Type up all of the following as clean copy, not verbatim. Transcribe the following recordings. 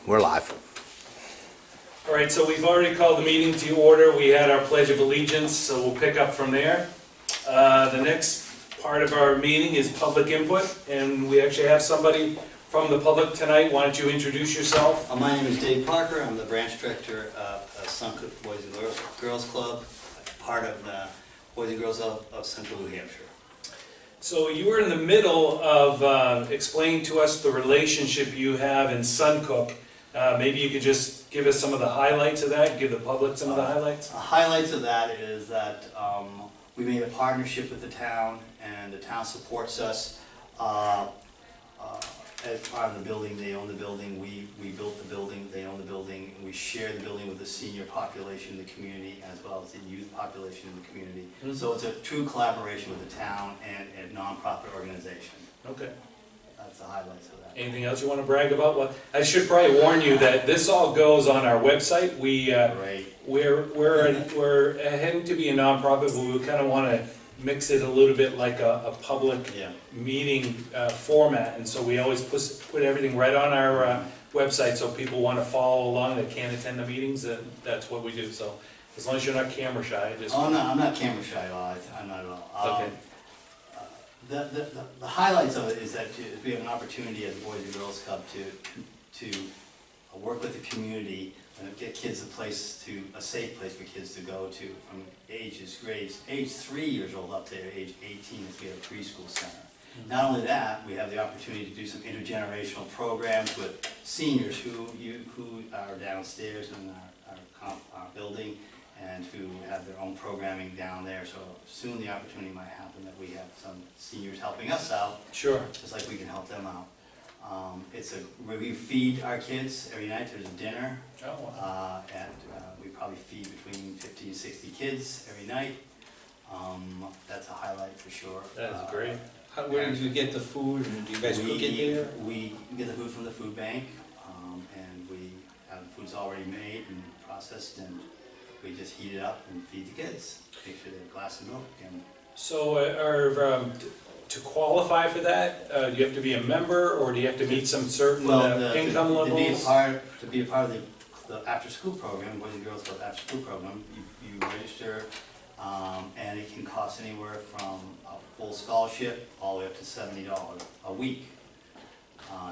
We're live. All right, so we've already called the meeting to order. We had our Pledge of Allegiance, so we'll pick up from there. The next part of our meeting is public input, and we actually have somebody from the public tonight. Why don't you introduce yourself? My name is Dave Parker. I'm the branch director of Suncook Boys and Girls Club, part of the Boys and Girls of Central New Hampshire. So you were in the middle of explaining to us the relationship you have in Suncook. Maybe you could just give us some of the highlights of that, give the public some of the highlights? Highlights of that is that we made a partnership with the town, and the town supports us as part of the building. They own the building, we built the building, they own the building, and we share the building with the senior population in the community as well as the youth population in the community. Mm-hmm. So it's a true collaboration with the town and a non-profit organization. Okay. That's the highlights of that. Anything else you want to brag about? Well, I should probably warn you that this all goes on our website. Great. We're heading to be a nonprofit, but we kind of want to mix it a little bit like a public meeting format, and so we always put everything right on our website, so people want to follow along that can't attend the meetings, and that's what we do. So as long as you're not camera shy, just... Oh no, I'm not camera shy at all. I'm not at all. Okay. The highlights of it is that we have an opportunity as a Boys and Girls Club to work with the community and get kids a safe place for kids to go to from grades age 3 years old up to age 18 as we have a preschool center. Mm-hmm. Not only that, we have the opportunity to do some intergenerational programs with seniors who are downstairs in our building and who have their own programming down there. So soon the opportunity might happen that we have some seniors helping us out. Sure. Just like we can help them out. Where we feed our kids every night. There's a dinner. Oh, wow. And we probably feed between 50 and 60 kids every night. That's a highlight for sure. That is great. Where do you get the food, and do you guys cook it there? We get the food from the food bank, and we have the food's already made and processed, and we just heat it up and feed the kids. Make sure they have a glass of milk. And So to qualify for that, do you have to be a member, or do you have to meet some certain income levels? To be a part of the after-school program, Boys and Girls Club after-school program, you register, and it can cost anywhere from a full scholarship all the way up to $70 a week.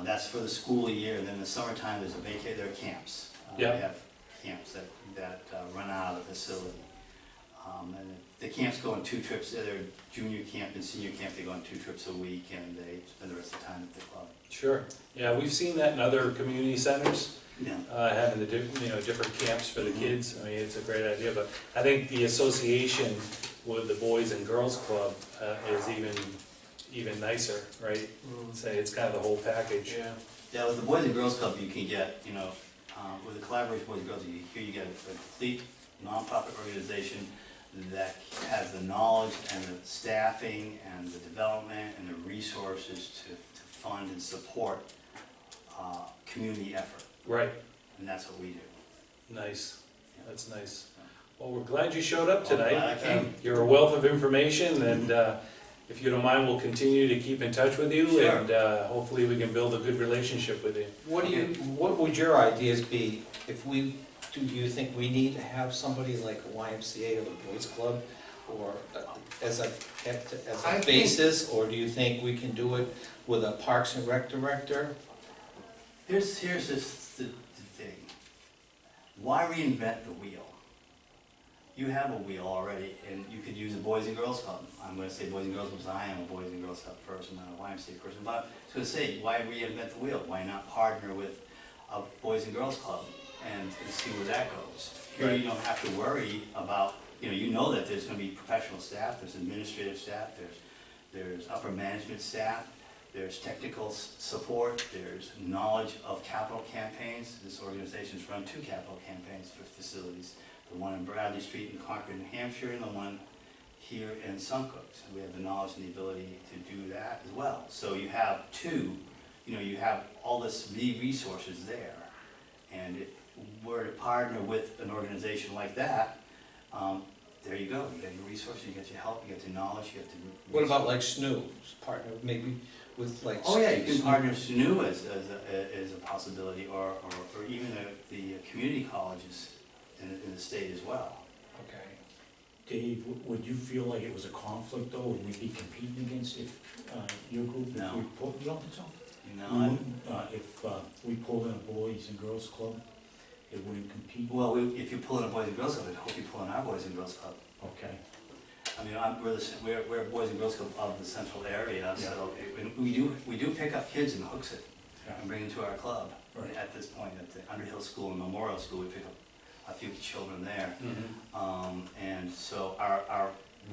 That's for the school year, and then in the summertime there are camps. We have camps that run out of the facility. And the camps go on 2 trips. They're junior camp and senior camp. They go on 2 trips a week, and they spend the rest of the time at the club. Sure. Yeah, we've seen that in other community centers, Yeah. having the different camps for the kids. I mean, it's a great idea, but I think the association with the Boys and Girls Club is even nicer, right? Say it's kind of the whole package. Yeah. Yeah, with the Boys and Girls Club, you can get, with the collaboration Boys and Girls, you get a complete nonprofit organization that has the knowledge and the staffing and the development and the resources to fund and support community effort. Right. And that's what we do. Nice. That's nice. Well, we're glad you showed up tonight. Glad I came. You're a wealth of information, and if you don't mind, we'll continue to keep in touch with you, Sure. and hopefully we can build a good relationship with you. What would your ideas be if do you think we need to have somebody like a YMCA or the Boys Club, or as a basis, or do you think we can do it with a Parks and Rec director? Here's the thing. Why reinvent the wheel? You have a wheel already, and you could use a Boys and Girls Club. I'm going to say Boys and Girls because I am a Boys and Girls Club person, not a YMCA person. But I was going to say, why reinvent the wheel? Why not partner with a Boys and Girls Club and see where that goes? Here you don't have to worry about, you know that there's going to be professional staff, there's administrative staff, there's upper management staff, there's technical support, there's knowledge of capital campaigns. This organization's run 2 capital campaigns for facilities. The one in Bradley Street in Concord, New Hampshire, and the one here in Suncook. So we have the knowledge and the ability to do that as well. So you have 2, you have all this resources there. And if we're to partner with an organization like that, there you go. You get your resources, you get your help, you get your knowledge, you get the... What about like SNU, partner maybe with like. Oh, yeah, you can partner SNU as a possibility, or even the community colleges in the state as well. Okay. Dave, would you feel like it was a conflict though, would we be competing against if, your group, if No. we pulled, you don't think so? No, If, we pulled in a boys and girls club, it wouldn't compete? well, if you pull in a Boys and Girls Club, I'd hope you pull in our Boys and Girls Club. Okay, I mean, we're a Boys and Girls Club of the central area, so we do pick up kids in Hooksett yeah, and bring them to our club. Right. At this point, at the Underhill School and Memorial School, we pick up a few children there. And so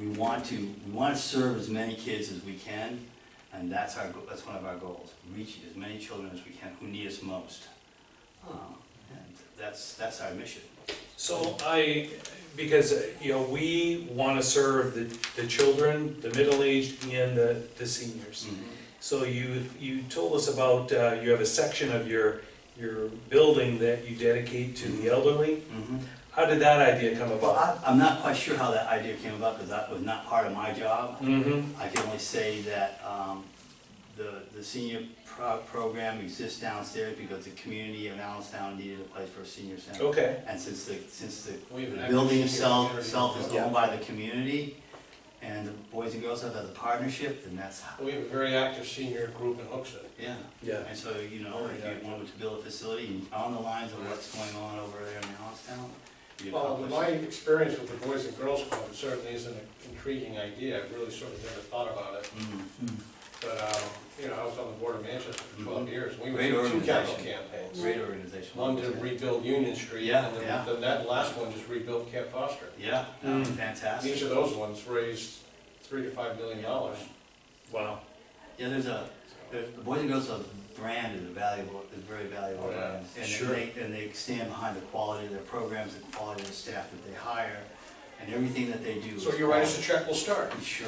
we want to serve as many kids as we can, and that's one of our goals, reach as many children as we can who need us most. And that's our mission. So because, we want to serve the children, the middle-aged, and the seniors. So you told us about, you have a section of your building that you dedicate to the elderly. How did that idea come Well, about? I'm not quite sure how that idea came about, because that was not part of my job. I can only say that the senior program exists downstairs because the community of Allenstown needed a place for a senior center. Okay. And since the We have an active building senior itself community. is owned by the community, and the Boys and Girls Club has a partnership, then that's how, We have a very active senior group in Hooksett. yeah. Yeah. And so, if you wanted to build a facility on the lines of what's going on over there in Allenstown, you Well, accomplish. my experience with the Boys and Girls Club, it certainly is an intriguing idea. I've really sort of never thought about it. But, I was on the board of Manchester for 12 years. We Great went through two capital organization. campaigns. Great organization. One to rebuild Union Street, Yeah, and yeah. then that last one just rebuilt Camp Foster. Yeah, Mm. fantastic. Each of those ones raised $3 to $5 million. Wow. Yeah, the Boys and Girls Club brand is very valuable Oh, yeah. brand. And Sure. they stand behind the quality of their programs, the quality of the staff that they hire, and everything that they do. So is you write us a quality. check, we'll start. Sure.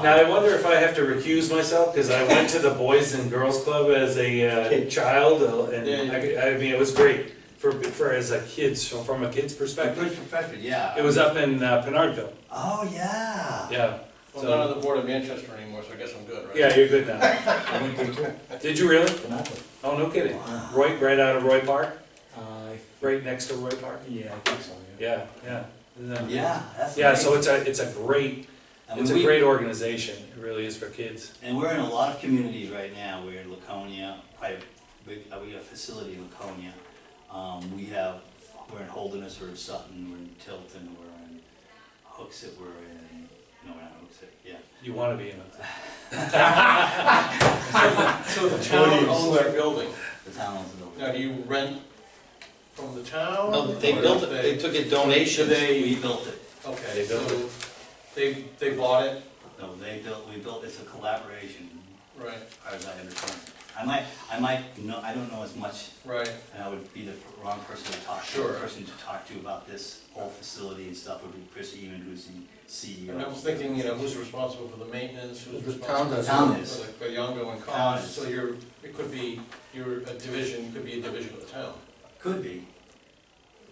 Now, I wonder if I have to recuse myself, because I went to the Boys and Girls Club as a child, and I mean, it was great for as a kid's, from a kid's perspective. Good profession, yeah. It was up in Pinardville, Oh, yeah. yeah. Well, I'm not on the board of Manchester anymore, so I guess I'm good, right? Yeah, you're good now. I went there too, Did you really? Pinnacle. Oh, no kidding. Wow. Right out of Roy Park? Uh, Right next to Roy Park? yeah, I think so, yeah. Yeah. Yeah, that's Yeah, great. so it's a great, I it's mean, a great organization, it really is for kids. And we're in a lot of communities right now. We're in Laconia, we got a facility in Laconia. We're in Holderness, we're in Sutton, we're in Tilton, we're in Hooksett, we're not Hooksett, yeah. You want to be in it. So the town owns their building. The town owns the building. Now, do you rent from the town? No, they or built it, they took a donation. We built it. Okay, They built so they bought it, No, we built, it's a collaboration, right, as far as I understand. I don't know as much, right. and I would be the wrong person to talk to. Sure. The person to talk to about this whole facility and stuff would be Chris Eman, who's the CEO. And I was thinking, who's responsible for the maintenance, who's The responsible town does. Town for is. for the ongoing Town costs? is. So it could be a division of the town. Could be.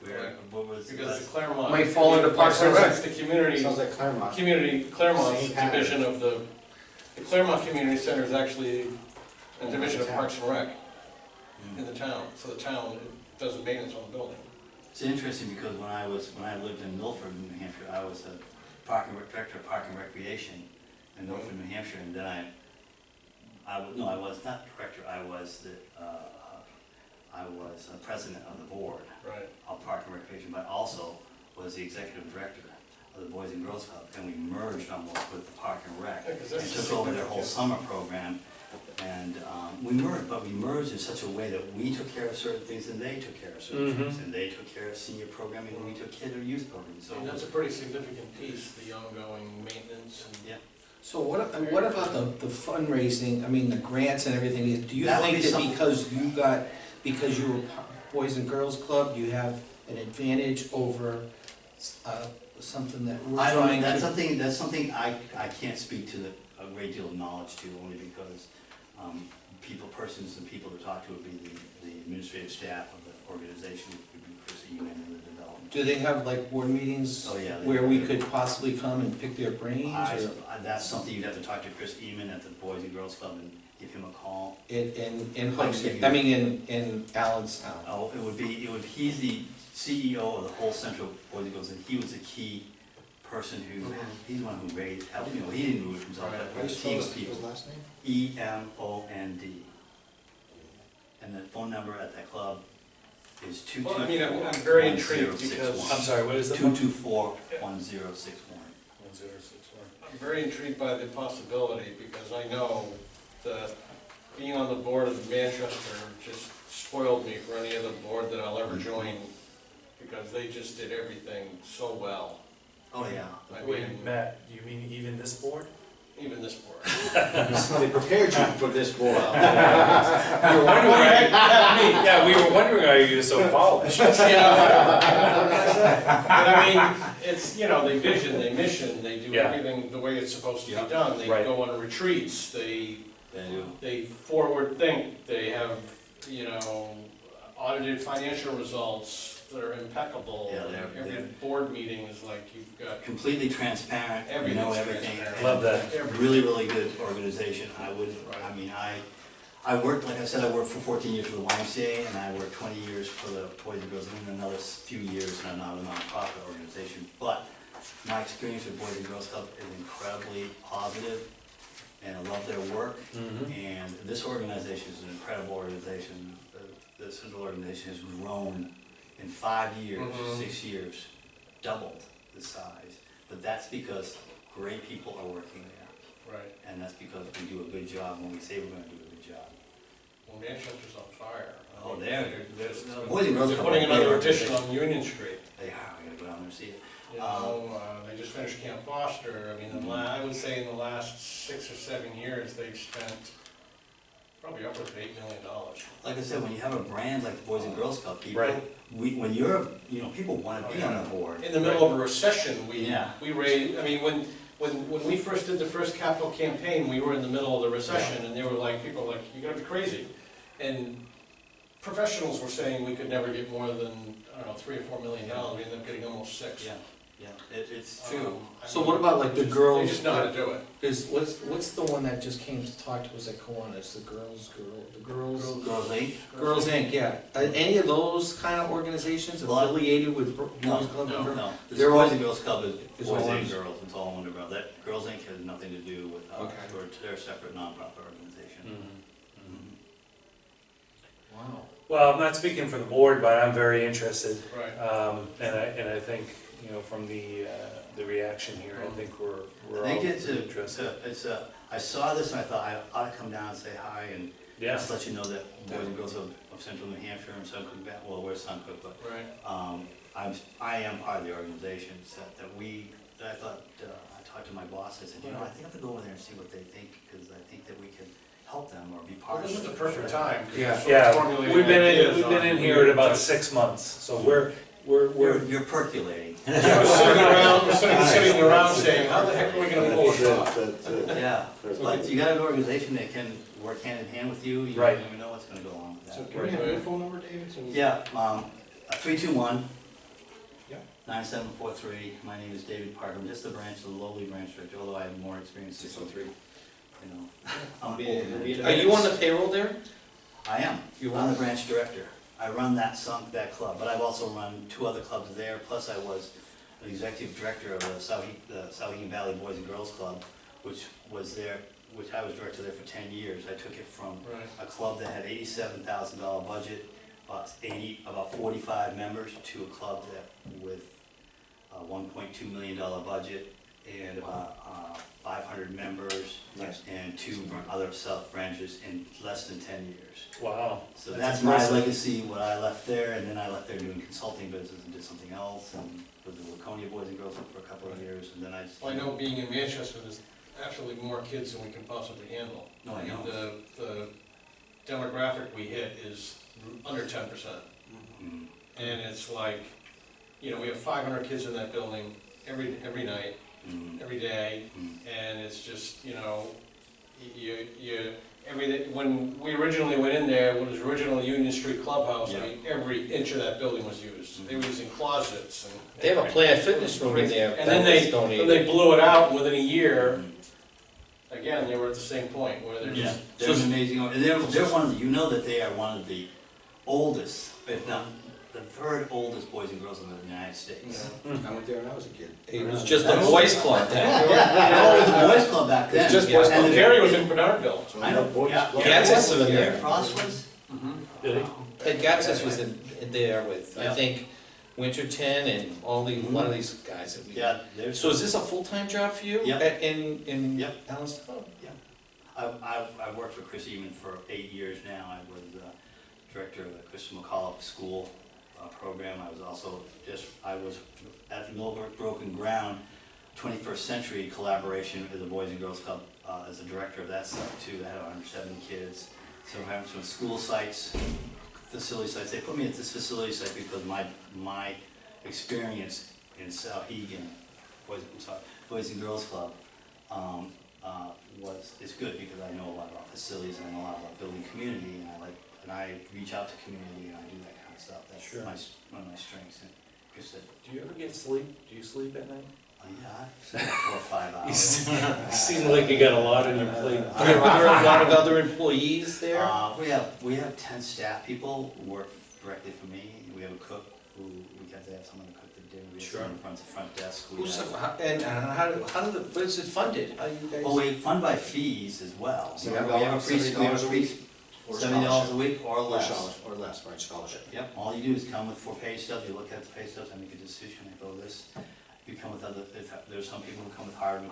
Where, Right. what was? Because the Claremont. Might fall into Parks and Rec. It's the community, like Claremont. Claremont Same pattern. division of the Claremont Community Center is actually a division of Parks and Rec in the town. So the town does the maintenance on the building. It's interesting because when I lived in Milford, New Hampshire, I was a director of Park and Recreation in Milford, New Hampshire, and then I was not director, I was president of the board Right. of Park and Recreation, but also was the executive director of the Boys and Girls Club, and we merged almost with the Park and Rec, Yeah, 'cause and that's took over their whole significant. summer program. And we merged in such a way that we took care of certain things and they took care of certain things. And they took care of senior programming and we took care of youth programming, so. And that's a pretty significant piece, the ongoing maintenance and. Yeah. So what about the fundraising, I mean, the grants and everything, do you That would think be that something- because you were Boys and Girls Club, you have an advantage over something that we're I don't, trying that's to? something I can't speak to a great deal of knowledge to, only because persons and people to talk to would be the administrative staff of the organization, would be Chris Eman and the development Do they have like board meetings Oh, yeah, they where we do. could possibly come and pick their brains? Or That's something you'd have to talk to Chris Eman at the Boys and Girls Club and give him a call. in Like Hooksett, you- I mean, in Allenstown? Oh, he's the CEO of the whole Central Boys and Girls, and he was the key person who, he's the one who helped, he didn't do it himself, Right. but a team of people. last name? EMOND. And the phone number at that club is Well, I mean, I'm very intrigued 224-1061. because- I'm sorry, what is the phone? 224-1061. 1061. I'm very intrigued by the possibility, because I know that being on the board of Manchester just spoiled me for any other board that I'll ever join, because they just did everything so well. Oh, yeah. I Wait, mean, Matt, you mean even this board? even this board. So they prepared you for this board. We were wondering, yeah, we were wondering why you're so polished. You know, but I mean, it's, they vision, they mission, they do Yeah. everything the way it's supposed to be Yeah. done. They Right. go on retreats, they They do. forward think, they have, audited financial results that are impeccable. Yeah, Every they're- board meeting is like, you've got Completely transparent, you know everything's everything. transparent. Love that. Everything. Really, really good organization. Right. I worked, like I said, I worked for 14 years for the YMCA, and I worked 20 years for the Boys and Girls, and then another few years in another nonprofit organization. But my experience with Boys and Girls Club is incredibly positive, and I love their work. Mhm. And this organization is an incredible organization. The Central organization has grown in 5 years, Mhm. 6 years, doubled the size. But that's because great people are working there. Right. And that's because we do a good job when we say we're gonna do a good job. Well, Manchester's on fire. I Oh, mean, they're just- Boys and Girls They're Club putting are a great another addition organization. on Union Street. They are, I gotta go down there and see it. They just finished Camp Foster. I mean, I would say in the last 6 or 7 years, they've spent probably upwards of $8 million. Like I said, when you have a brand like the Boys and Girls Club, people, Right. when you're, people wanna be on the board. In the middle of a recession, we Yeah. raised, I mean, when we first did the first capital campaign, we were in the middle of the recession, and they were like, people were like, you gotta be crazy. And professionals were saying we could never get more than, I don't know, $3 or $4 million. We ended up getting almost 6. Yeah, it's true. So what about like the girls? They just know how to do it. What's the one that just came to talk to us at Kiwanis? The Girls Girls Inc.? Girls Inc. Yeah. Are any of those kind of organizations Well, affiliated with No, Boys Club? no. The They're Boys all- and Girls Club is is boys all and one- girls, it's all one umbrella. That Girls Inc. has nothing to do with us, Okay. they're a separate nonprofit organization. Mhm. Mhm. Wow. Well, I'm not speaking for the board, but I'm very interested. Right. And I think, from the reaction here, I think we're all I think interested. I saw this and I thought I ought to come down and say hi and Yeah, just let you know that Boys and Girls of Central New Hampshire and Suncook, well, we're Suncook, but Right. I am part of the organization, so that I thought, I talked to my boss, I said, I think I have to go over there and see what they think, because I think that we can help them or be Well, part of this it. is the perfect time. 'cause Yeah. we're sort of yeah, formulating we've ideas been in on- here at about 6 months, so we're You're percolating. We're sitting around saying, how the heck are we gonna pull this off? Yeah, but you got an organization that can work hand in hand with you, you don't Right. even know what's gonna go on with So that. can we have your phone number, David? So we- Yeah, 321. Yeah. 9743, my name is David Parker, I'm just a lowly branch director, although I have more experience than 603. I'm Be- older than be- you. Are you on the payroll there? I am, You I'm are? the branch director. I run that club, but I've also run 2 other clubs there, plus I was the executive director of the Souhegan Valley Boys and Girls Club, which I was director there for 10 years. I took it from Right. a club that had $87,000 budget, about 45 members, to a club with a $1.2 million budget and about 500 members Nice. and 2 other sub-branches in less than 10 years. wow. So That's that's my impressive. legacy, what I left there, and then I left there doing consulting business and did something else, and with the Laconia Boys and Girls Club for a couple of years, and then I just. Well, I know being in Manchester, there's absolutely more kids than we can possibly handle. No, I know. The demographic we hit is under 10%. Mm, And it's like, we have 500 kids in that building every night, mm, every day, mm. and it's just, everything, when we originally went in there, when it was original Union Street Clubhouse, I mean, every inch of that building was used. They were using closets and. They have a Planet Fitness room in there. And then they blew it out, and within a year, again, they were at the same point where they're Yeah, just. they're an amazing, and they're one of the, you know that they are one of the oldest, if not the third oldest boys and girls club in the United States. I went there when I was a kid. It was just a boys club then. Yeah, it was a boys club back then. It's just Yeah. boys And club. the- Jerry was in Bernardville. I know, Boys yeah. club. Gatsas was in there. Crosswoods? Did he? And Gatsas was in there with, I Yeah. think, Winterton and all the, a lot of these guys that we. Yeah, there's. So is this a full-time job for you? Yep. In Yep. Allenstown? I've worked for Chris Eman for 8 years now. I was director of the Christian McAuliffe School program. I was also I was at the Millbrook Broken Ground 21st Century collaboration with the Boys and Girls Club as a director of that stuff too. I had 170 kids. So I have some school sites, facility sites. They put me at this facility site because my experience in Souhegan, Boys and Girls Club, it's good because I know a lot about facilities and I know a lot about building community, and I reach out to community and I do that kind of stuff. That's Sure. one of my strengths. And Chris said, Do you ever get sleep? Do you sleep at night? oh yeah, I've slept 4 or 5 You hours. seem like you got a lot on your plate. Are there a lot of other employees there? We have 10 staff people who work directly for me. We have a cook who, we have to have someone to cook the dinner. We have Sure. someone who runs the front desk. We Who's, have- what is it funded? How you guys? Well, we fund by fees as well. So we have a $70 priest, we have a priest, Or $70 a scholarship. week or Or less. scholarship, or less, right, scholarship. Yep, all you do is come with 4 pay stubs, you look at the pay stubs, I make a decision, I go this. You come with other, there's some people who come with hard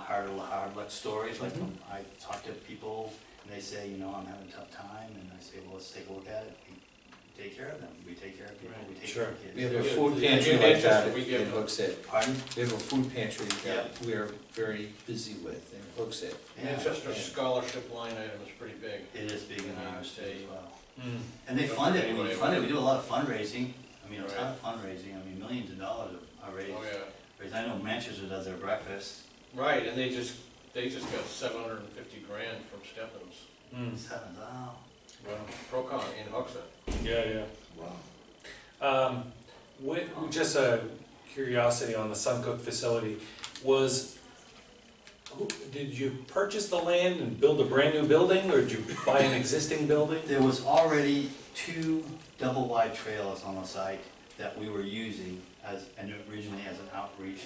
luck stories, like when I talk to people and they say, you know, I'm having a tough time, and I say, well, let's take a look at it. We take care of them, we take care of people, we take care of kids. We have a Yeah, food yeah, pantry yeah, like that we give in them. Hooksett. Pardon? We have a food pantry Yeah. that we're very busy with in Hooksett. Yeah, Manchester scholarship line item is pretty big. it is big in Yeah, our state as well. Mm. And they fund it, we do a lot of fundraising, I mean, a ton Right. of fundraising, I mean, millions of dollars are raised. Oh, yeah. I know Manchester does their breakfast, Right, and they just got 750 grand from Stebbins, Mm. wow. Wow. Procon in Hooksett. Yeah, yeah. Wow. Just a curiosity on the Suncook facility, did you purchase the land and build a brand new building, or did you buy an existing building? There was already 2 double-wide trailers on the site that we were using originally as an outreach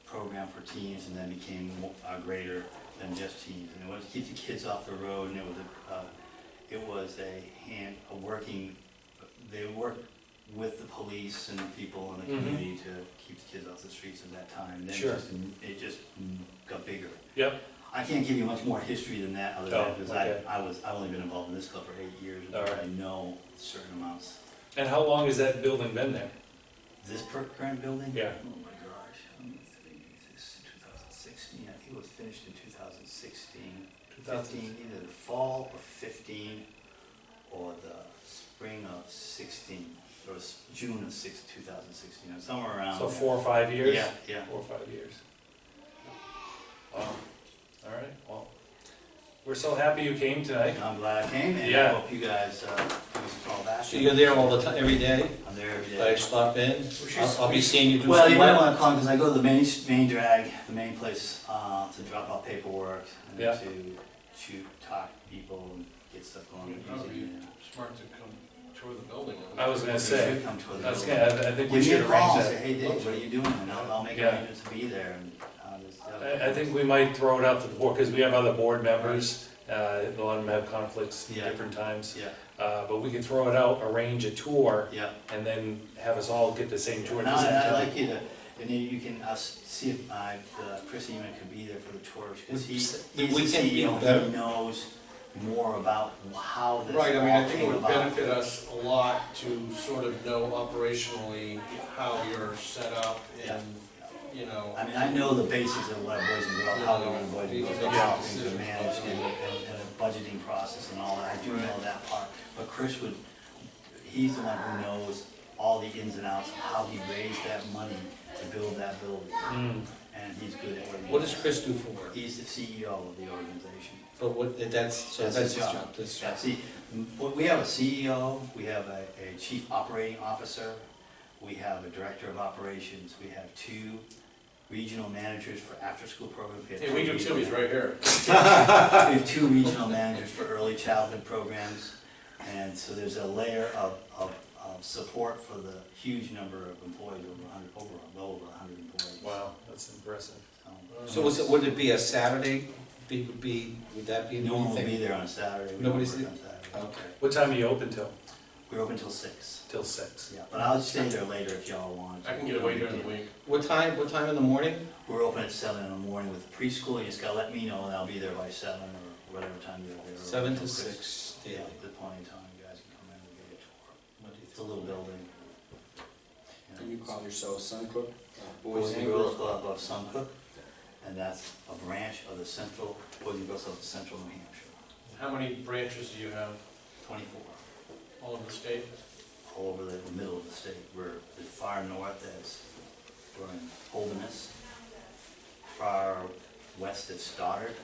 program for teens, and then became greater than just teens. And it was to keep the kids off the road, and they worked with the police and the people in the community to keep the kids off the streets at that time. And then Sure. it just got bigger. Yep. I can't give you much more history than that, other Oh, than, because okay. I've only been involved in this club for 8 years, and All right. I know certain amounts. And how long has that building been there? This current building? Yeah. Oh my gosh, let me think, this is 2016, I think it was finished in 2016. 15, either the fall of 15 or the spring of 16, or June of 2016, or somewhere around So there. 4 or 5 years? Yeah, yeah. 4 or 5 years. Wow. All right, well, we're so happy you came tonight. I'm glad I came, and I Yeah. hope you guys give us a call back. So you're there all the time, every day? I'm there every If I day. stop in, I'll be seeing you do Well, you some might work? want to call, because I go to the main drag, the main place, to drop off paperwork, and Yeah. to talk to people and get stuff going. It'd probably be smart to come tour the building. I was gonna say, Come to the I was building. gonna, I think we Give me should a call arrange and say, that. hey Dave, what are you doing? And I'll make Yeah. arrangements to be there. And, I think we might throw it out to the board, because we have other board members, a lot of them have conflicts at Yeah. different times. Yeah, But we can throw it out, arrange a tour, yeah. and then have us all get the same tour at And the same I'd time. like you to, and then you can, see if Chris Eman could be there for the tours, because he's the We can be CEO, better. he knows more about how this Right, I mean, I all think it came would about. benefit us a lot to sort of know operationally how you're set up and, you know. I mean, I know the basics of what Boys and Girls, how we run Boys and Girls, Yeah. how things are managed, and a budgeting process and all that, I do know that part. But Chris he's the one who knows all the ins and outs of how he raised that money to build that building. Mm. and he's good at what he does. What does Chris do for work? He's the CEO of the organization. But what, that's his job, this Yeah, job. see, we have a CEO, we have a chief operating officer, we have a director of operations, we have 2 regional managers for after-school programs. Yeah, we do too, he's right here. We have 2 regional managers for early childhood programs, and so there's a layer of support for the huge number of employees, well over 100 employees. Wow, that's impressive. So would it be a Saturday, would that be? No one will be there on a Saturday. We don't Nobody's work there? on Saturday. Okay. What time are you open till? We're open till 6. Till 6. Yeah, but I'll stay there later if y'all want. I can get away during the week. What time in the morning? We're open at 7 in the morning with preschool. You just gotta let me know and I'll be there by 7 or whatever time you're there. 7 to 6 Yeah, daily. there's plenty of time. You guys can come in and give you a tour. It's a little building. And you call yourself Suncook? Boys and Girls Club of Suncook, and that's a branch of the Central, Boys and Girls Club of Central New Hampshire. How many branches do you have 24, all over the state? all over the middle of the state. We're as far north as, we're in Holderness, far west as Stoddard,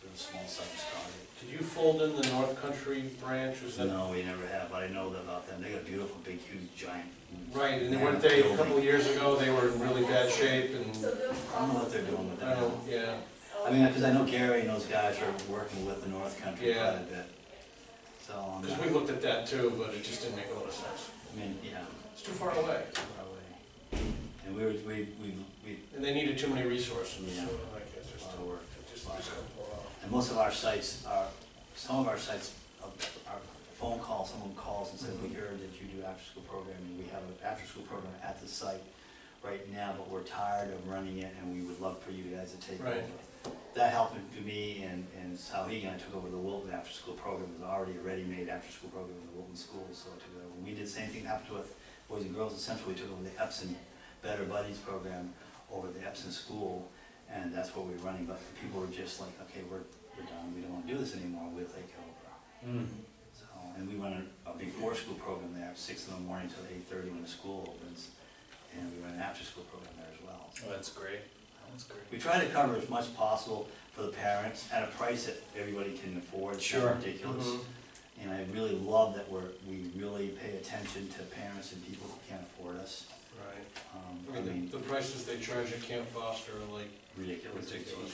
we're a small site of Stoddard. Did you fold in the North Country branch, was that? No, we never have, but I know about them. They got a beautiful, big, huge, giant. Right, and weren't they, a couple of years ago, they were in really bad shape and, I don't know what they're doing with I that. don't, yeah. I mean, because I know Gary and those guys are working with the North Country Yeah. quite a bit. So, Because we looked at that too, but it just didn't make a lot of sense. I mean, yeah, It's too far away, far away. And we, and they needed too many resources, Yeah. so I guess a there's lot still, of work. it just got pulled off. And most of our sites are, some of our sites, our phone call, someone calls and says, we heard that you do after-school programming. We have an after-school program at the site right now, but we're tired of running it and we would love for you guys to take Right. over. That helped to me and Salhegan and I took over the Wilton after-school program. It was already a ready-made after-school program in the Wilton schools, so I took it over. We did the same thing happened with Boys and Girls Essential. We took over the Epsom Better Buddies program over the Epsom school, and that's what we were running. But people were just like, okay, we're done. We don't want to do this anymore. We'll take it over. So, and we run a before school program there, 6 in the morning till 8:30 when the school opens, and we run an after-school program there as well. Oh, that's great. That's great. We try to cover as much possible for the parents at a price that everybody can afford. It's not Sure. ridiculous. Mhm. And I really love that we really pay attention to parents and people who can't afford us. Right. I mean, The prices they charge at Camp Foster are like ridiculous. ridiculous.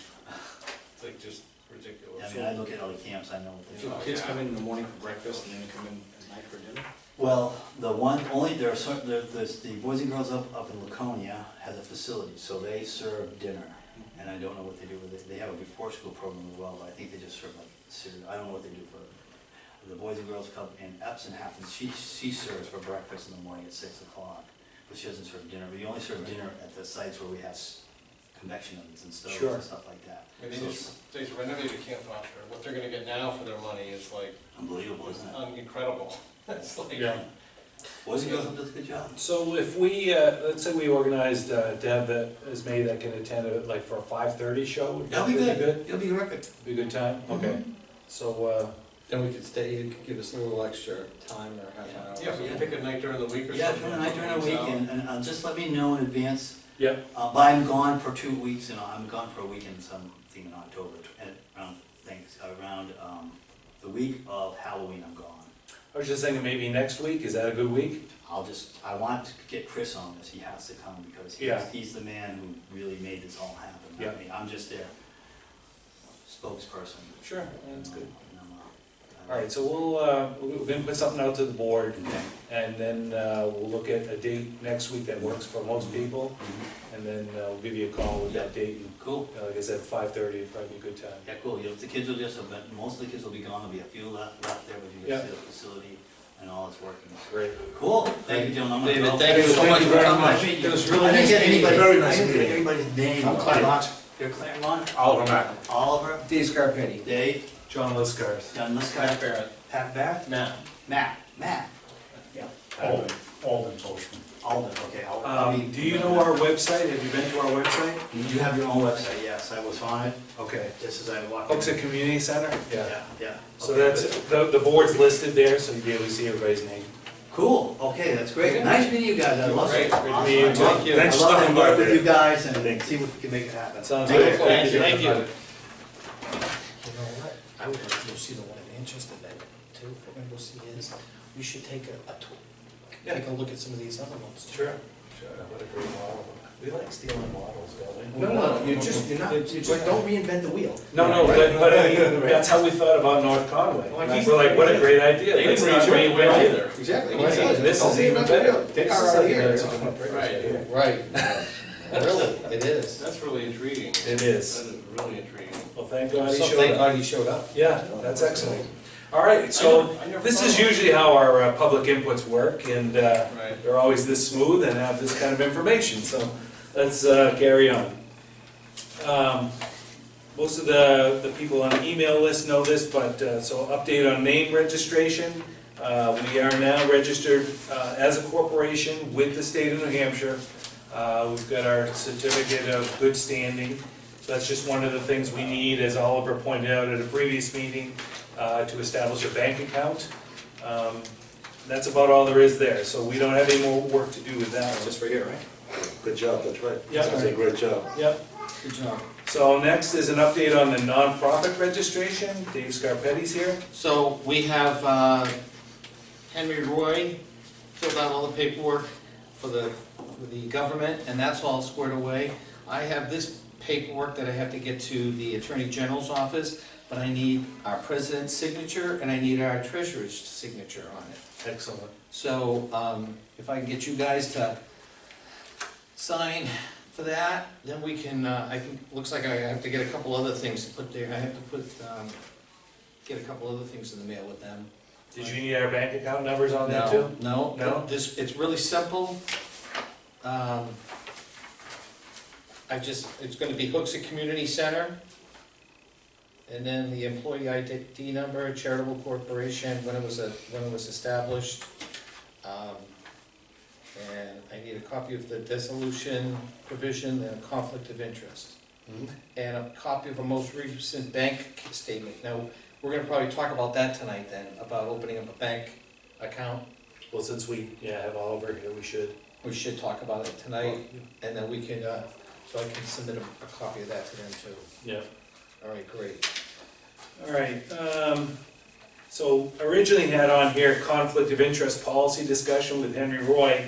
It's like just ridiculous. I mean, I look at other camps, I know what So they're. kids come in the morning for breakfast and then come in at night for dinner? Well, the one, only, there are certain, there's the Boys and Girls up in Laconia has a facility, so they serve dinner. And I don't know what they do with it. They have a before school program as well, but I think they just serve like cereal. I don't know what they do for the Boys and Girls Club in Epsom happens, she serves for breakfast in the morning at 6 o'clock, but she doesn't serve dinner. We only serve dinner at the sites where we have convection ovens and stoves Sure. and stuff like that. I mean, So they just renovated Camp Foster. What they're gonna get now for their money is like unbelievable, isn't it? incredible. It's like, Yeah. Boys and Girls Club does a good job. So if we, let's say we organized, Deb that is made that can attend like for a 5:30 show, would That'll be that good. It'll be terrific. Be a good time? Okay. So, Then we could stay, you could give us a little extra time or half an hour. yeah, if we can pick a night during the week or Yeah, something. during a week, and just let me know in advance. yep, But I'm gone for 2 weeks, and I'm gone for a week and something in October, and around the week of Halloween, I'm gone. I was just thinking maybe next week, is that a good week? I want to get Chris on this, he has to come, because Yeah. he's the man who really made this all happen. Yeah. I mean, I'm just their spokesperson. Sure, that's good. And All right, so we're gonna put something out to the board, and then we'll look at a date next week that works for most people, and then we'll give you a call with that date, and Cool. like I said, 5:30 would probably be a good time. Yeah, cool. The kids will just, most of the kids will be gone, there'll be a few left there, but you Yeah. can see the facility and all it's working. Great. Cool, thank you, gentlemen. I'm gonna David, go. thank you so much for coming. It was really I didn't nice get meeting you. anybody's, Very I nice didn't get meeting you. anybody's name. I'm Claremont. You're Claremont? Oliver Mack. Oliver, Dave Scarpetti. Dave, John Liscars. John Liscott, Barrett. Pat Barrett, Matt. Matt. Alden Postman. Alden, okay. I'll be- Do you know our website? Have you been to our website? You have your own website, yes, I was on it, Okay. just as I walked in. Hooksett Community Center? Yeah, yeah. So Okay, that's, good. the board's listed there, so you'll be able to see everybody's name. Cool, okay, that's great. Nice meeting you guys, I love it. Great, great to Awesome. meet you too. I love- Thanks for I love stopping to work by, with Dave. you guys and see what we can make it happen. Sounds Thank great. you. Thank you. Thank you. You know what, I would like to go see the one in Manchester then, too, if we're gonna go see his, we should take a tour, take a look at some of these other ones. Sure, sure, what a great model. We like stealing models, don't we? You just don't reinvent the wheel. No, no, but I mean, that's how we thought about North Conway. Like And he's- we're like, what a great idea. They Let's didn't not reinvent the wheel reinvent it. either. Exactly. Right, and this is even better. Take our idea. This is like a great idea. Right, really, it is. That's really intriguing. It That is. is really intriguing. Well, thank God he So showed thank up. God he showed up. Yeah, that's excellent. All right, so I never this thought is about usually how our public inputs work, and Right. they're always this smooth and have this kind of information, so let's carry on. Most of the people on the email list know this, but, so update on name registration. We are now registered as a corporation with the state of New Hampshire. We've got our certificate of good standing. That's just one of the things we need, as Oliver pointed out at a previous meeting, to establish a bank account. That's about all there is there, so we don't have any more work to do with that one. Just for here, right? Good job, that's right. Yeah. That's a great job. Yep. Good job. So next is an update on the nonprofit registration. Dave Scarpetti's here. So we have Henry Roy filled out all the paperwork for the government, and that's all squared away. I have this paperwork that I have to get to the Attorney General's office, but I need our president's signature and I need our treasurer's signature on it. Excellent. So if I can get you guys to sign for that, then we can, looks like I have to get a couple other things to put there. I have to put, get a couple other things in the mail with them. Did you need our bank account numbers on that too? No, No? it's really simple. It's gonna be Hooksett Community Center. And then the employee ID number, charitable corporation, when it was established. And I need a copy of the dissolution provision and a conflict of interest. And a copy of a most recent bank statement. Now, we're gonna probably talk about that tonight then, about opening up a bank account. Well, since we have Oliver here, we should. We should talk about it tonight, and then we can, so I can submit a copy of that to them too. Yeah. All right, great. All right, so originally had on here conflict of interest policy discussion with Henry Roy,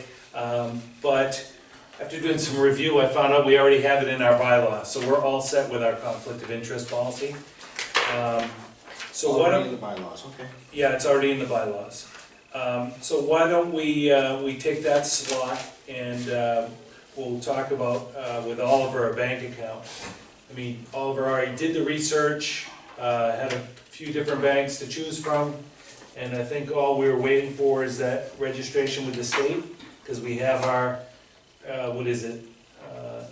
but after doing some review, I found out we already have it in our bylaws, so we're all set with our conflict of interest policy. So why Already don't, in the bylaws, okay. yeah, it's already in the bylaws. So why don't we take that slot and we'll talk about with Oliver a bank account. I mean, Oliver already did the research, had a few different banks to choose from, and I think all we were waiting for is that registration with the state, because we have our, what is it,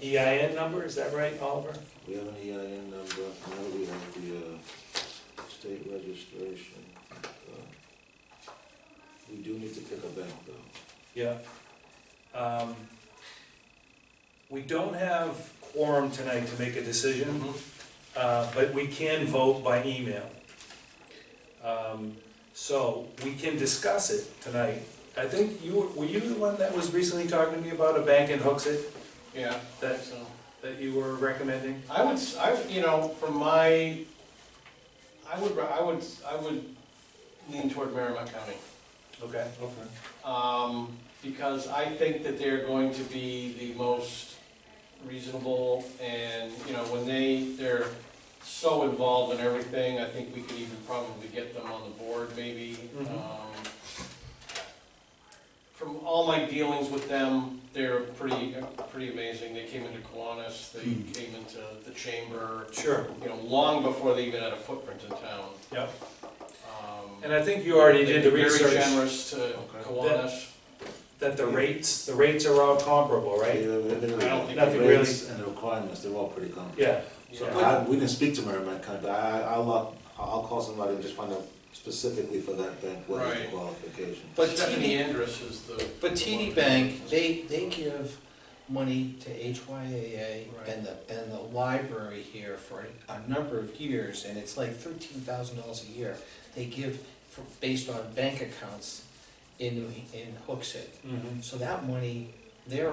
EIN number, is that right, Oliver? We have an EIN number, now we have the state registration. We do need to pick a bank though. Yeah. We don't have quorum tonight to make a decision, but we can vote by email. So we can discuss it tonight. I think were you the one that was recently talking to me about a bank in Hooksett Yeah, that you were recommending? you know, from my, I would lean toward Merrimack County. Okay. Because I think that they're going to be the most reasonable, and, you know, when they're so involved in everything, I think we could even probably get them on the board maybe. From all my dealings with them, they're pretty amazing. They came into Kiwanis, they came into the chamber, Sure. you know, long before they even had a footprint in town. Yep. And I think you already did the research. Very generous to Kiwanis. That the rates are all comparable, right? Yeah, I don't think Nothing the really. rates and the requirements, they're all pretty common. Yeah. So Yeah. we can speak to Merrimack County, but I'll call somebody and just find out specifically for that bank what is the Right. qualification. But Stephanie TD, Andrus is the. but TD Bank, they give money to HYAA Right. and the library here for a number of years, and it's like $13,000 a year. They give based on bank accounts, in Hooksett. Mhm. So that money, they're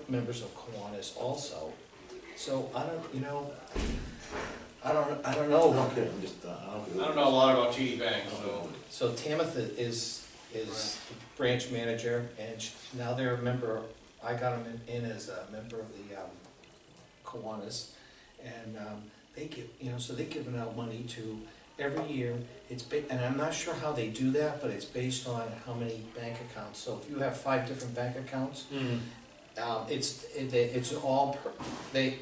members of Kiwanis also. So I don't, I don't know. Okay, I'm just, I don't know a lot about TD Bank, so. So Tamitha is the branch manager, and now they're a member, I got them in as a member of the Kiwanis. And they give, so they're giving out money to, every year, and I'm not sure how they do that, but it's based on how many bank accounts. So if you have 5 different bank accounts, Mhm. it's all,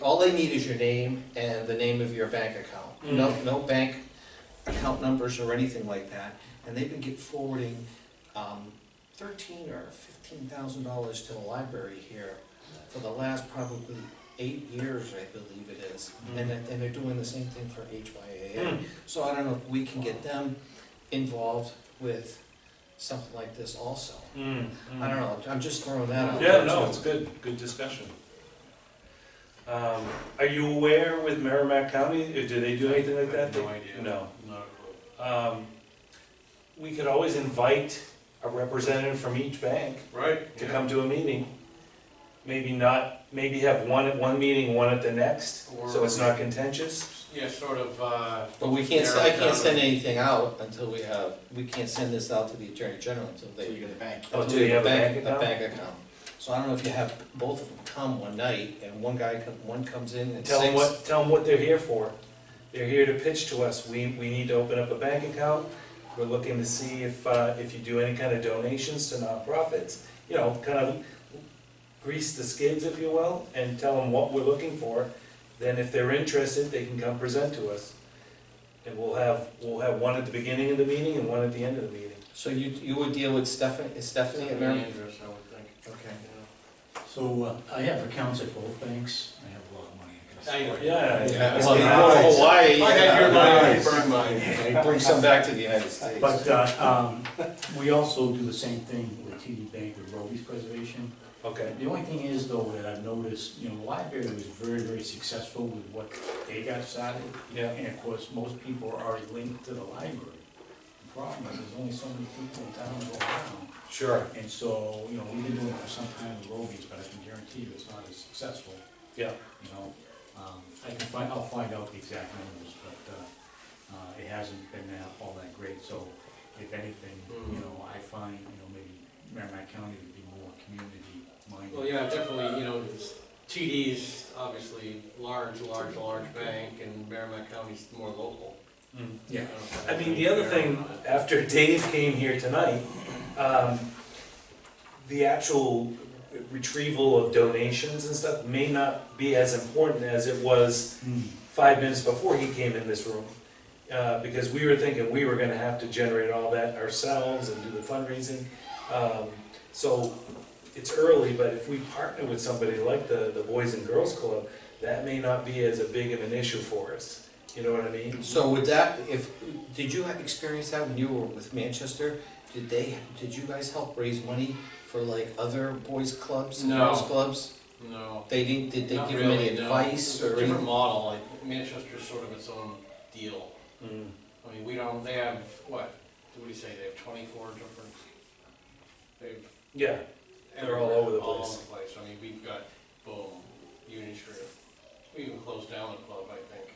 all they need is your name and the name of your bank account. No bank account numbers or anything like that. And they've been forwarding $13,000 or $15,000 to the library here for the last probably 8 years, I believe it is. And they're doing the same thing for HYAA. So I don't know if we can get them involved with something like this also. I don't know, I'm just throwing that out. Yeah, no, it's good discussion. Are you aware with Merrimack County, do they do anything like that? No idea. No. Not a clue. We could always invite a representative from each bank Right? to yeah. come to a meeting. Maybe have one at one meeting, one at the next, so it's not contentious. Yeah, sort of, But we can't, I can't send anything out until we can't send this out to the Attorney General until So they. you get a bank. Oh, do you have a bank account? A bank account. So I don't know if you have both of them come one night, and one comes in at 6. Tell them what they're here for. They're here to pitch to us, we need to open up a bank account, we're looking to see if you do any kind of donations to nonprofits, kind of grease the skids, if you will, and tell them what we're looking for. Then if they're interested, they can come present to us. And we'll have one at the beginning of the meeting and one at the end of the meeting. So you would deal with Stephanie at Merrimack? Andrews, I would think. Okay. So I have accounts at both banks, I have a lot of money, I guess. Anyway. Yeah. Well, you go to Hawaii. If I had your money, I'd burn mine. Bring some back to the United States. But we also do the same thing with TD Bank with Roby's preservation. Okay. The only thing is though, that I've noticed, the library was very, very successful with what they got started. Yeah. And of course, most people are already linked to the library. The problem is, there's only so many people in town to go around. Sure. And so, we've been doing it for some time with Roby's, but I can guarantee you it's not as successful. Yeah. I'll find out the exact numbers, but, it hasn't been all that great. So if anything, I find, maybe Merrimack County would be more community minded. Well, yeah, definitely, TD's obviously large bank, and Merrimack County's more local. Yeah. I mean, the other thing, after Dave came here tonight, the actual retrieval of donations and stuff may not be as important as it was 5 minutes before he came in this room. Because we were thinking we were gonna have to generate all that ourselves and do the fundraising. So it's early, but if we partner with somebody like the Boys and Girls Club, that may not be as a big of an issue for us. You know what I mean? So with that, did you experience that when you were with Manchester? Did you guys help raise money for like other boys clubs and No. girls clubs? No. Did they Not give them any really, no. advice It's a or different anything? model, like Manchester's sort of its own deal. Mm. I mean, they have, what do you say, they have 24 different, they've. Yeah. They're all over the All place. over the place, I mean, we've got, boom, Union Street, we even closed down the club, I think.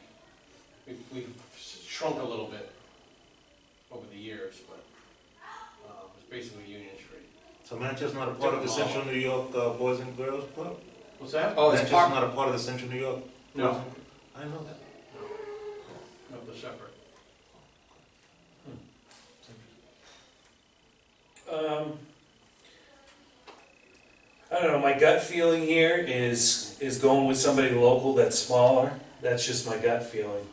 We've shrunk a little bit over the years, but, it's basically Union Street. So Manchester's not a part of the Central New York Boys and Girls Club? What's that? Oh, it's Manchester's part, not a part of the Central New York? No. Boys and- I know that. No, they're separate. I don't know, my gut feeling here is going with somebody local that's smaller. That's just my gut feeling.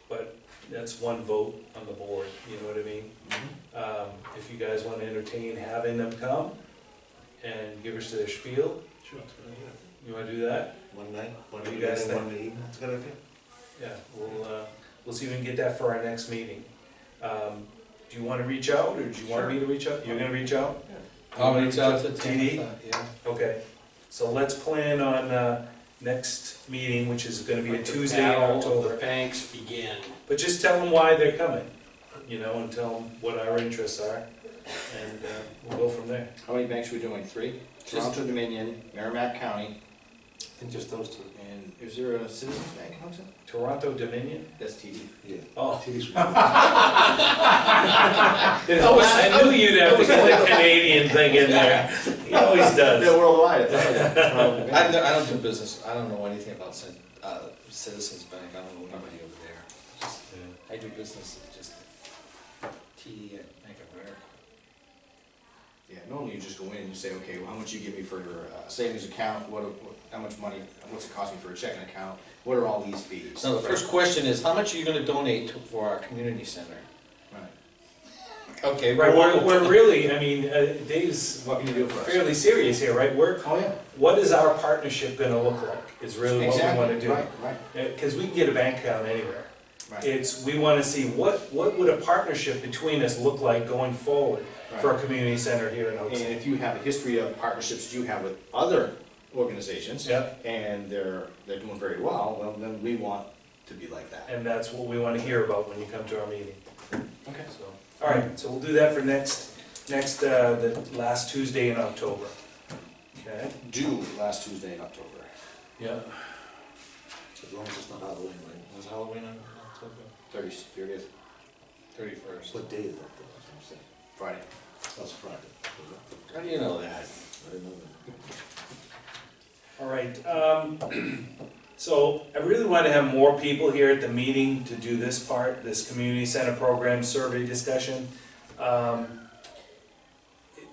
But that's one vote on the board, you know what I mean? If you guys want to entertain having them come and give us their spiel, Sure, it's a good idea. you want to do that? One night, one You evening, guys think? one evening, it's a good idea. Yeah, we'll see if we can get that for our next meeting. Do you want to reach out, or do you want me to reach out? You're gonna reach out? I'll reach out to TD? Tamitha, yeah. Okay, so let's plan on next meeting, which is gonna be a Let the Tuesday in battle of October. the banks begin. But just tell them why they're coming. you know, and tell them what our interests are, and we'll go from there. How many banks are we doing? 3? Toronto Dominion, Merrimack County, And just those two. and is there a Citizens Bank in Hooksett? Toronto Dominion? That's TD. Yeah. Oh. TD's I knew you'd have to get a Canadian thing in there. He always They're does. worldwide, I tell you. I don't do business, I don't know anything about Citizens Bank, I don't know anybody over there. Just, I do business at just TD at Bank of America. Yeah, normally you just go in and you say, okay, well, how much you give me for your savings account, how much money, what's it cost me for a checking account, what are all these fees? So the first question is, how much are you gonna donate for our community center? Right. Okay, Right, we're really, I mean, Dave's What can you do for us? fairly serious here, right? Oh, yeah. What is our partnership gonna look like, is really what we wanna Exactly, do. right, right, Because we can get a bank account anywhere. right. We wanna see what would a partnership between us look like going forward for a Right. community center here in And Hooksett. if you have a history of partnerships you have with other organizations, Yep, and they're doing very well, then we want to be like that. and that's what we wanna hear about when you come to our meeting. Okay. So, all right, so we'll do that for the last Tuesday in October. Okay? Due last Tuesday in October. Yeah. As long as it's not Halloween, right? Was Halloween on October 30th, 31st? What day is that? That's what I'm saying. Friday. That's Friday. How do you know that? I didn't know that. All right, so I really want to have more people here at the meeting to do this part, this community center program survey discussion.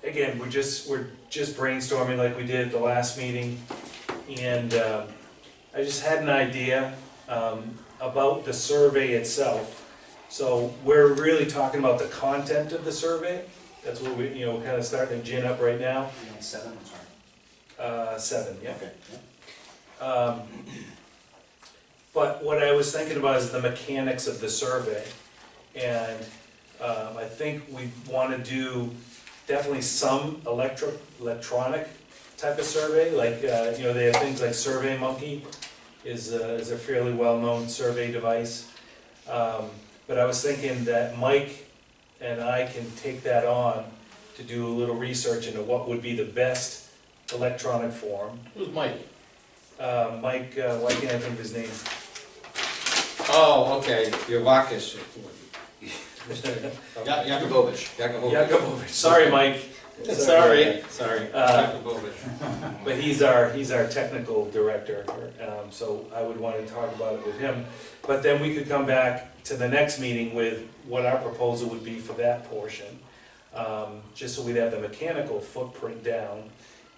Again, we're just brainstorming like we did at the last meeting, and I just had an idea about the survey itself. So we're really talking about the content of the survey. That's what we, kind of starting to gin up right now. You on 7, I'm sorry. 7, yeah. Okay. Yeah. But what I was thinking about is the mechanics of the survey. And I think we want to do definitely some electronic type of survey, like, they have things like SurveyMonkey is a fairly well-known survey device. But I was thinking that Mike and I can take that on to do a little research into what would be the best electronic form. Who's Mike? Mike, why can't I think of his name? Oh, okay, your Vakish. Yakubovich. Jakubowicz. Sorry, Mike. Sorry. But he's our technical director, so I would want to talk about it with him. But then we could come back to the next meeting with what our proposal would be for that portion, just so we'd have the mechanical footprint down.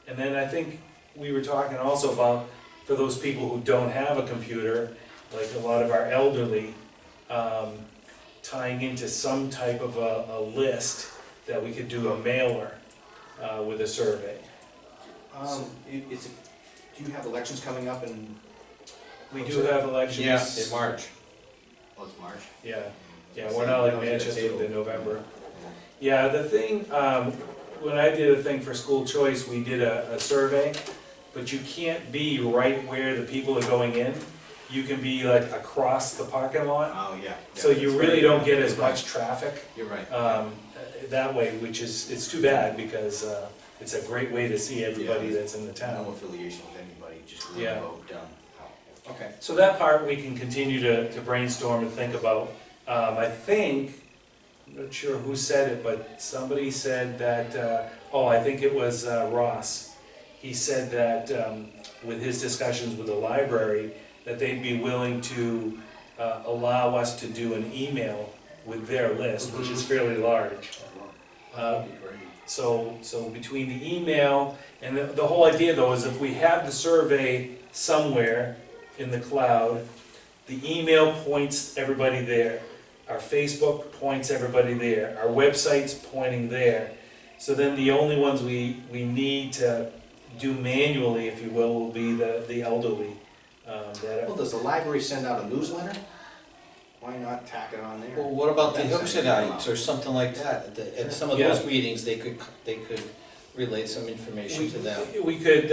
And then I think we were talking also about, for those people who don't have a computer, like a lot of our elderly, tying into some type of a list that we could do a mailer with a survey. Do you have elections coming up in? We do have elections. Yeah, in March. Oh, it's March. Yeah, we're not like Manchester in November. Yeah, the thing, when I did a thing for school choice, we did a survey, but you can't be right where the people are going in. You can be like across the parking lot, Oh, yeah. so you really don't get as much traffic You're right. that way, it's too bad, because it's a great way to see everybody that's in the No town. affiliation with anybody, just Yeah. vote, done. Okay. So that part we can continue to brainstorm and think about. I think, I'm not sure who said it, but somebody said that, I think it was Ross. He said that with his discussions with the library, that they'd be willing to allow us to do an email with their list, which is fairly large. So between the email, and the whole idea though is if we have the survey somewhere in the cloud, the email points everybody there. Our Facebook points everybody there. Our website's pointing there. So then the only ones we need to do manually, if you will be the elderly. Well, does the library send out a newsletter? Why not tack it on there? Well, what about the That's Hooksett or something like that? At some of those Yeah. meetings, they could relate some information to them. We could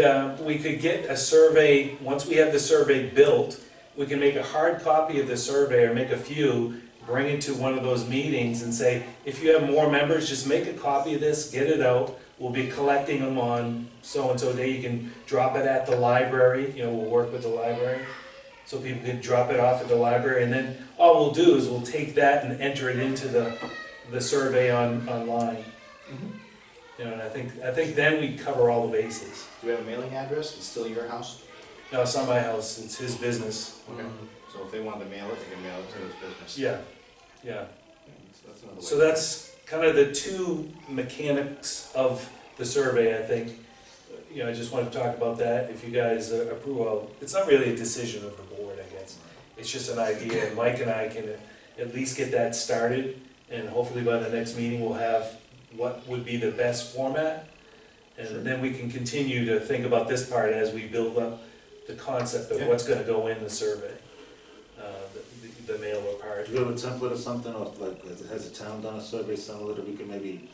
get a survey, once we have the survey built, we can make a hard copy of the survey or make a few bring it to one of those meetings and say, if you have more members, just make a copy of this, get it out. We'll be collecting them on so-and-so day. You can drop it at the library, you know, we'll work with the library. So people can drop it off at the library, and then all we'll do is we'll take that and enter it into the survey online. You know, and I think then we cover all the bases. Do we have a mailing address? It's still your house? No, it's not my house, it's his business. Okay. So if they wanted to mail it, they can mail it to his business. Yeah, Yeah, that's another way. so that's kind of the two mechanics of the survey, I think. You know, I just want to talk about that, if you guys approve, well, it's not really a decision of the board, I guess. It's just an idea, and Mike and I can at least get that started, and hopefully by the next meeting, we'll have what would be the best format. And then we can continue to think about this part as we build up the concept of what's gonna go in the survey, the mailer part. Do you have a template or something, or like, has the town done a survey similar that we can maybe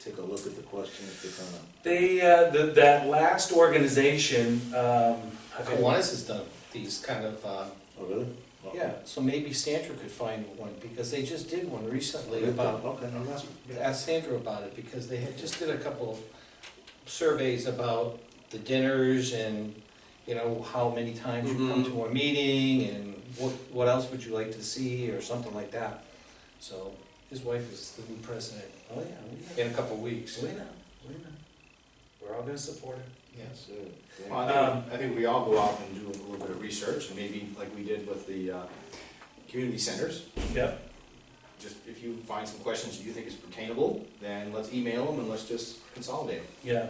take a look at the questions to kind of? That last organization, I forget- Kiwanis has done these kind of, Oh, really? Oh. yeah, so maybe Sandra could find one, because they just did one recently about, Okay, no, that's, ask Sandra about it, because they had just did a couple of surveys about the dinners and, you know, how many times you come to a meeting, and what else would you like to see, or something like that. So, his wife is the new president Oh, yeah, in a couple of weeks. we know. We're all gonna support it. yes. Well, I think we all go out and do a little bit of research, and maybe like we did with the community centers. Yep. Just if you find some questions you think is pertainable, then let's email them and let's just consolidate them. Yeah.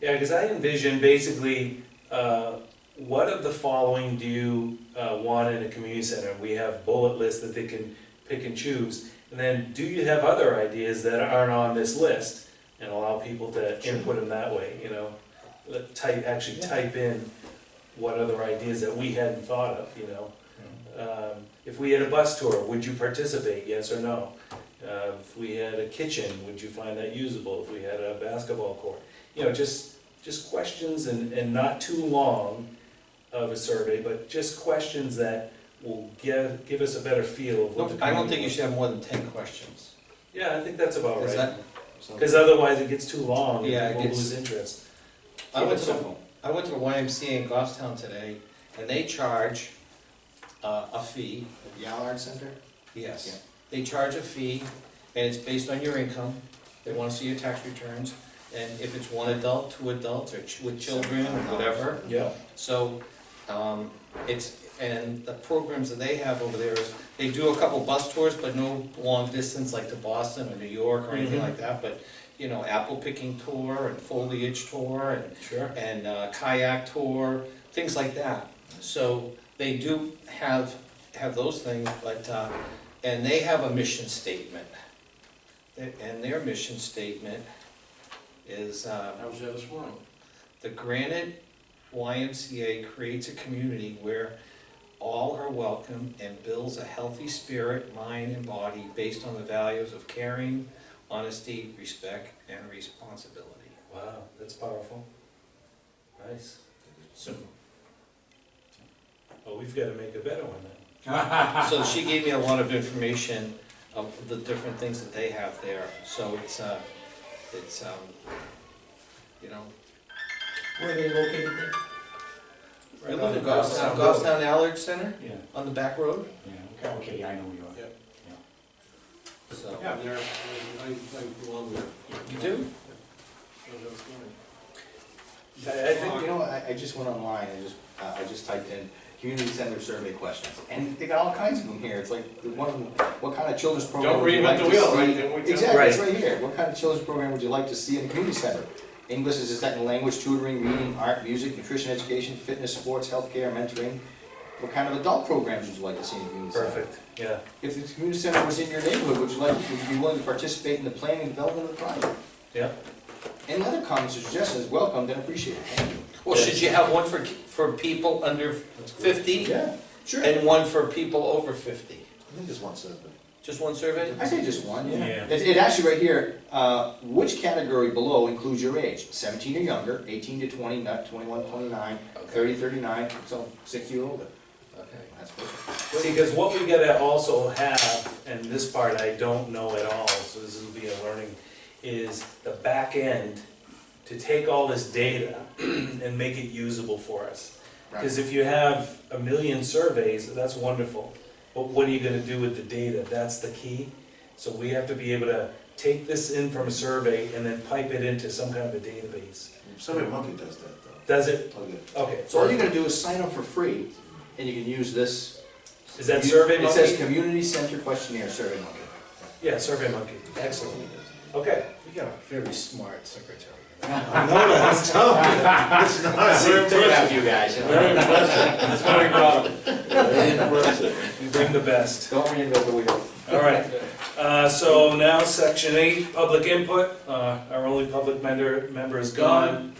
Yeah, because I envision basically, what of the following do you want in a community center? We have bullet lists that they can pick and choose. And then, do you have other ideas that aren't on this list? And allow people to input them that way, you know? Type in what other ideas that we hadn't thought of, you know? If we had a bus tour, would you participate, yes or no? If we had a kitchen, would you find that usable? If we had a basketball court? You know, just questions, and not too long of a survey, but just questions that will give us a better feel of what the I don't think community you should have more than 10 questions. Yeah, I think that's about Is right. that, Because otherwise it gets too long and Yeah, it people gets- lose interest. I went to the Simple. YMCA in Goffstown today, and they charge a fee. The Allard Center? Yes. Yeah. They charge a fee, and it's based on your income. They want to see your tax returns, and if it's one adult, two adults, or with children, or whatever. Yeah. So, and the programs that they have over there is, they do a couple bus tours, but no long distance, like to Boston or New York or anything Mhm. like that, but, you know, apple picking tour, and foliage tour, Sure. and kayak tour, things like that. So they do have those things, but, and they have a mission statement. And their mission statement is, I was there this morning. the Granite YMCA creates a community where all are welcome and builds a healthy spirit, mind, and body based on the values of caring, honesty, respect, and responsibility. Wow, that's powerful. Nice. Simple. Well, we've got to make a better one then. So she gave me a lot of information of the different things that they have there. So it's you know, Where are they located? we live in Goffstown Allard Center Yeah, on the back road. yeah, okay, I know you are. So Yeah, there, I belong there. you do? I was there this morning. I Well, think, you know, I just went online and I just typed in community center survey questions, and they got all kinds of them here. It's like, the one of them, what kind of children's program Don't would you like reinvent to the wheel, see? right? Didn't we tell- Exactly, it's Right. right here. What kind of children's program would you like to see in the community center? English as a second language, tutoring, reading, art, music, nutrition, education, fitness, sports, healthcare, mentoring. What kind of adult programs would you like to see in the community center? perfect, yeah. If the community center was in your neighborhood, would you be willing to participate in the planning and development of the project? Yeah. Any other comments or suggestions, welcomed and appreciated. Thank you. Well, should you have one for people under 50 Yeah, sure. and one for people over 50? I think there's one survey. Just one survey? I say just one, yeah. Yeah. It actually right here, which category below includes your age? 17 or younger, 18 to 20, not 21, 29, 30, 39, so 60 or older. Okay. That's perfect. See, because what we gotta also have, and this part I don't know at all, so this will be a learning, is the back end to take all this data and make it usable for us. Because if you have a million surveys, that's wonderful, but what are you gonna do with the data? That's the key. So we have to be able to take this in from a survey and then pipe it into some kind of a database. SurveyMonkey does that though. Does it? Oh, yeah. Okay. So all you're gonna do is sign up for free, and you can use this. Is that SurveyMonkey? It says Community Center Questionnaire SurveyMonkey. Yeah, SurveyMonkey. Excellent. Okay. You got a very smart secretary. I know that, I'm telling you. It's not very Take it out of impressive. you guys. Very impressive. Very proud. Very impressive. You bring the best. Don't reinvent the wheel. All right. So now section 8, public input. Our only public member is gone.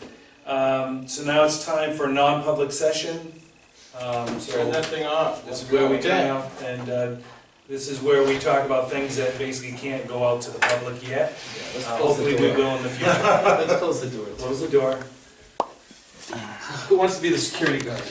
So now it's time for non-public session. Turn So that thing off. this is where we turn off, and this is where we talk about things that basically can't go out to the public yet. Hopefully we will in the future. Let's close the door. Close the door. Who wants to be the security guard?